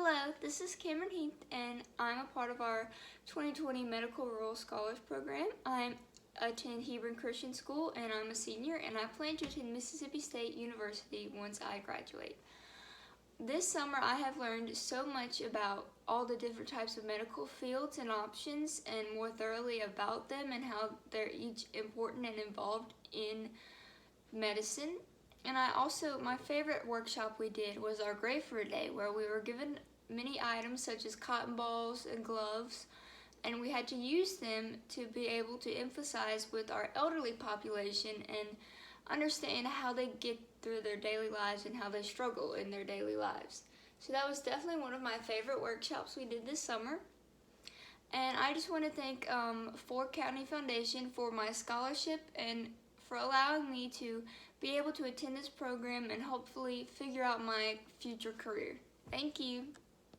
Hello, this is Camryn Heath, and I'm a part of our 2020 Medical Rural Scholars Program. I attend Hebron Christian School, and I'm a senior, and I plan to attend Mississippi State University once I graduate. This summer, I have learned so much about all the different types of medical fields and options, and more thoroughly about them and how they're each important and involved in medicine. And my favorite workshop we did was our Grade for a Day, where we were given many items such as cotton balls and gloves, and we had to use them to be able to emphasize with our elderly population and understand how they get through their daily lives and how they struggle in their daily lives. So that was definitely one of my favorite workshops we did this summer. And I just want to thank Ford County Foundation for my scholarship and for allowing me to be able to attend this program and hopefully figure out my future career. Thank you.